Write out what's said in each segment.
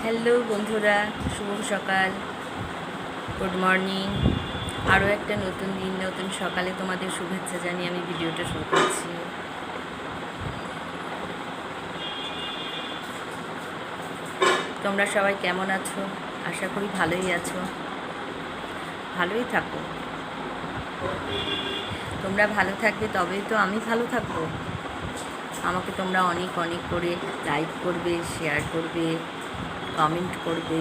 Hello বন্ধুরা, শুভ সকাল, good morning. আরও একটা নতুন দিন, নতুন সকালে তোমাদের শুভেচ্ছা জানিয়ে আমি ভিডিওটা শুরু করছি। তোমরা সবাই কেমন আছো? আশা করি ভালোই আছো, ভালোই থাকো। তোমরা ভালো থাকবে তবেই তো আমি ভালো থাকবো। আমাকে তোমরা অনেক অনেক করে লাইক করবে, শেয়ার করবে, কমেন্ট করবে।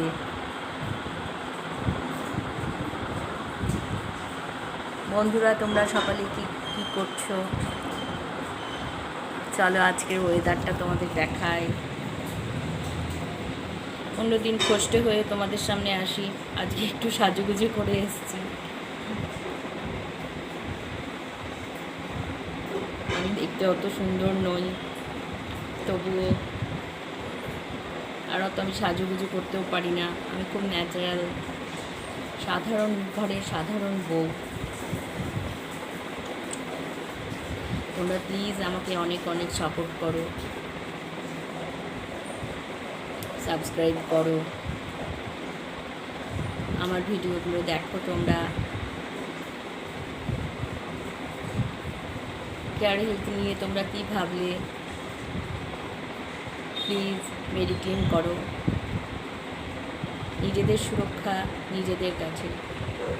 বন্ধুরা, তোমরা সকালে কি করছো? চলো আজকের ওয়েদারটা তোমাদের দেখাই। অন্যদিন কষ্টে হয়ে তোমাদের সামনে আসি, আজকে একটু সাজুগুজু করে এসেছি। আমি দেখতে অত সুন্দর নই, তবুও আর অত আমি সাজুগুজু করতেও পারি না। আমি খুব ন্যাচারাল, সাধারণ ঘরের সাধারণ বউ। তোমরা প্লিজ আমাকে অনেক অনেক সাপোর্ট করো, সাবস্ক্রাইব করো, আমার ভিডিওগুলো দেখো। তোমরা কেয়ার হেলথ নিয়ে তোমরা কী ভাবলে, প্লিজ মেডিক্লেম করো। নিজেদের সুরক্ষা নিজেদের কাছে,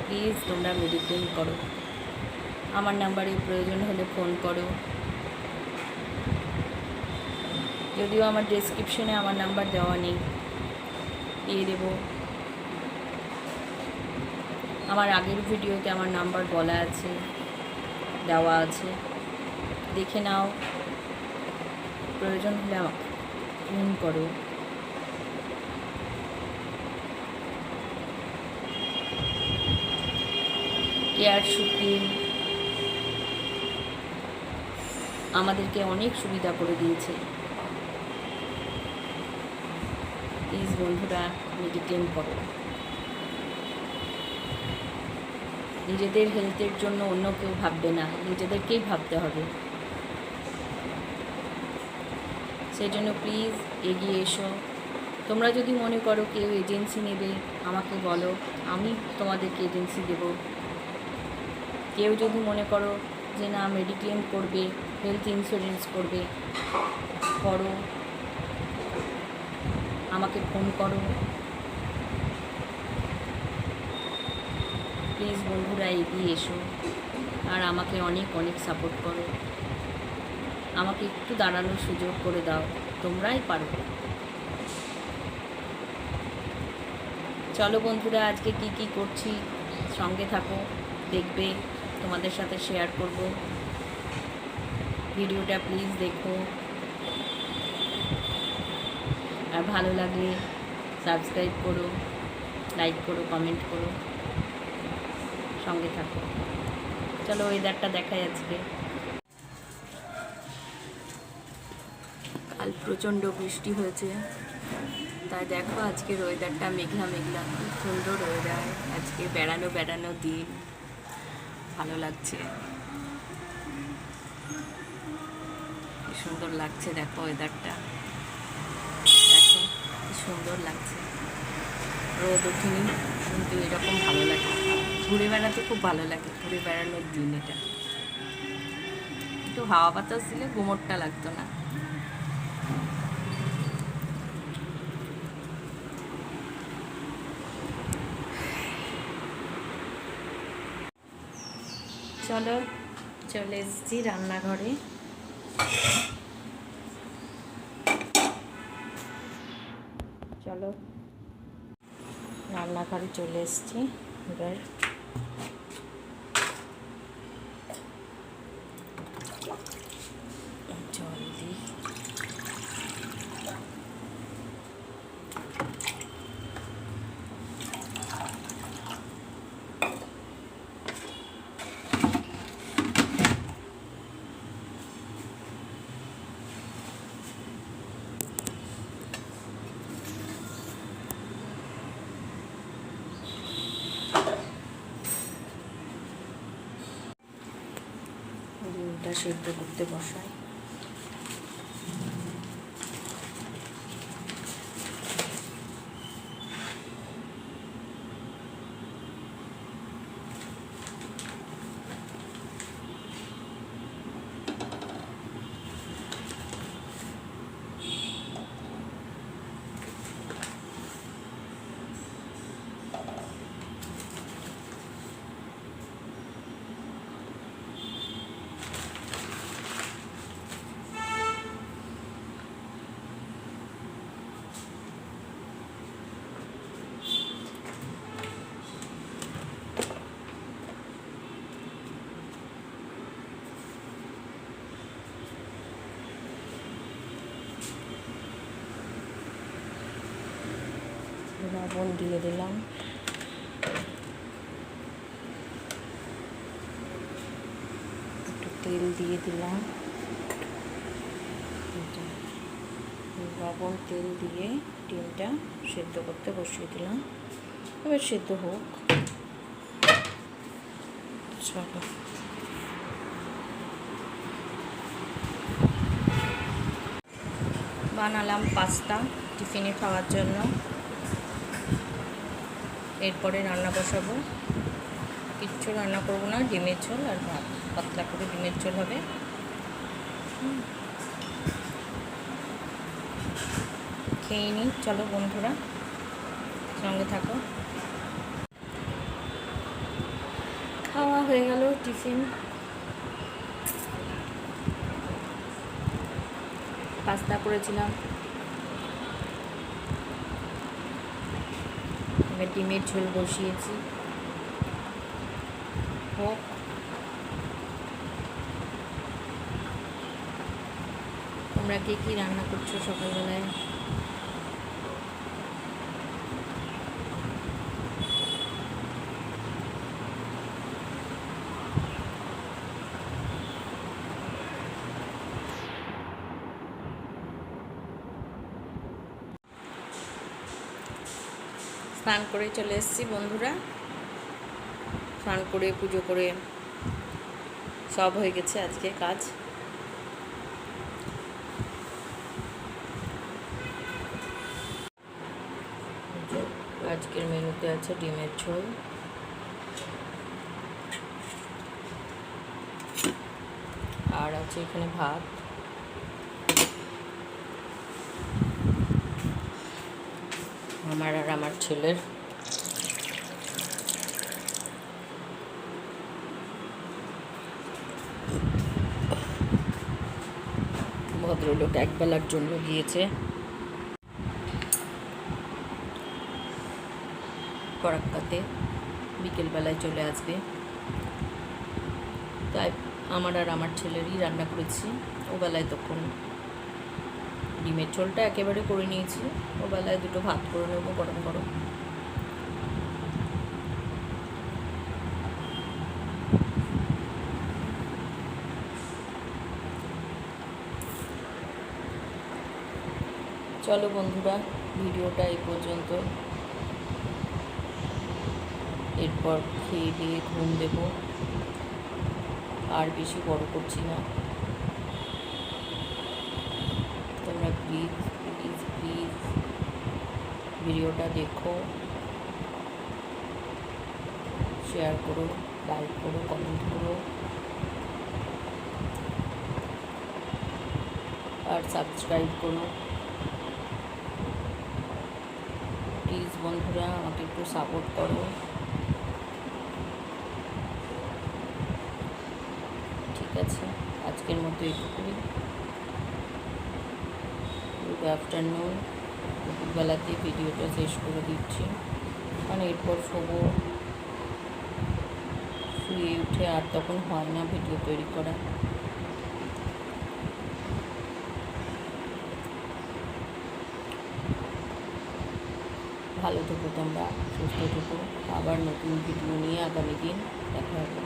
প্লিজ তোমরা মেডিক্লেম করো। আমার নাম্বারে প্রয়োজন হলে ফোন করো। যদিও আমার ডেসক্রিপশনে আমার নাম্বার দেওয়া নেই, দিয়ে দেবো। আমার আগের ভিডিওতে আমার নাম্বার বলা আছে, দেওয়া আছে, দেখে নাও। প্রয়োজন হলে আমাকে ফোন করো। কেয়ার সুপ্রিম আমাদেরকে অনেক সুবিধা করে দিয়েছে। প্লিজ বন্ধুরা মেডিক্লেম করো। নিজেদের হেলথের জন্য অন্য কেউ ভাববে না, নিজেদেরকেই ভাবতে হবে। সেই জন্য প্লিজ এগিয়ে এসো। তোমরা যদি মনে করো কেউ এজেন্সি নেবে, আমাকে বলো, আমি তোমাদেরকে এজেন্সি দেব। কেউ যদি মনে করো যে না মেডিক্লেম করবে, হেলথ ইন্স্যুরেন্স করবে, করো, আমাকে ফোন করো। প্লিজ বন্ধুরা এগিয়ে এসো আর আমাকে অনেক অনেক সাপোর্ট করো। আমাকে একটু দাঁড়ানোর সুযোগ করে দাও, তোমরাই পারো। চলো বন্ধুরা, আজকে কি করছি সঙ্গে থাকো, দেখবে, তোমাদের সাথে শেয়ার করব। ভিডিওটা প্লিজ দেখো, আর ভালো লাগলে সাবস্ক্রাইব করো, লাইক করো, কমেন্ট করো, সঙ্গে থাকো। চলো ওয়েদারটা দেখাই আজকে। কাল প্রচণ্ড বৃষ্টি হয়েছে, তাই দেখো আজকের ওয়েদারটা মেঘলা মেঘলা, খুব সুন্দর ওয়েদার। আজকে বেড়ানো দিন, ভালো লাগছে, কি সুন্দর লাগছে। দেখো ওয়েদারটা, দেখো কি সুন্দর লাগছে। রোদ ওঠেনি, কিন্তু এরকম ভালো লাগে, ঘুরে বেড়াতে খুব ভালো লাগে। ঘুরে বেড়ানোর দিন এটা। একটু হাওয়া বাতাস দিলে গুমোটটা লাগতো না। চলো চলে এসেছি রান্নাঘরে। চলো রান্নাঘরে চলে এসেছি। এবার জল দিই। ডিমটা সেদ্ধ করতে বসাই। লবণ দিয়ে দিলাম, একটু তেল দিয়ে দিলাম, লবণ তেল দিয়ে ডিমটা সেদ্ধ করতে বসিয়ে দিলাম। এবার সেদ্ধ হোক। চলো, বানালাম পাস্তা টিফিনে খাওয়ার জন্য। এরপরে রান্না বসাবো। কিচ্ছু রান্না করবো না, ডিমের ঝোল আর ভাত, পাতলা করে ডিমের ঝোল হবে। খেয়ে নিই, চলো বন্ধুরা, সঙ্গে থাকো। খাওয়া হয়ে গেল টিফিন। পাস্তা করেছিলাম, এবার ডিমের ঝোল বসিয়েছি, হোক। তোমরা কে কী রান্না করছো সকালবেলায়? স্নান করে চলে এসেছি বন্ধুরা। স্নান করে পুজো করে সব হয়ে গেছে আজকে কাজ। আজকের মেনুতে আছে ডিমের ঝোল, আর আছে এখানে ভাত, আমার আর আমার ছেলের। ভদ্রলোক একবেলার জন্য গিয়েছে, ফরাক্কাতে, বিকেলবেলায় চলে আসবে। তাই আমার আর আমার ছেলেরই রান্না করেছি। ওবেলায় তখন ডিমের ঝোলটা একেবারে করে নিয়েছি, ওবেলায় দুটো ভাত করে নেবো গরম গরম। চলো বন্ধুরা, ভিডিওটা এই পর্যন্ত। এরপর খেয়ে দিয়ে ঘুম দেব, আর বেশি বড় করছি না। তোমরা প্লিজ প্লিজ প্লিজ ভিডিওটা দেখো, শেয়ার করো, লাইক করো, কমেন্ট করো, আর সাবস্ক্রাইব করো। প্লিজ বন্ধুরা, আমাকে একটু সাপোর্ট করো। ঠিক আছে, আজকের মতো এইটুকুই। Good afternoon. দুপুরবেলাতে ভিডিওটা শেষ করে দিচ্ছি, কারণ এরপর শোবো। শুয়ে উঠে আর তখন হয় না ভিডিও তৈরি করা। ভালো থেকো তোমরা, সুস্থ থেকো। আবার নতুন ভিডিও নিয়ে আগামী দিন দেখা হবে।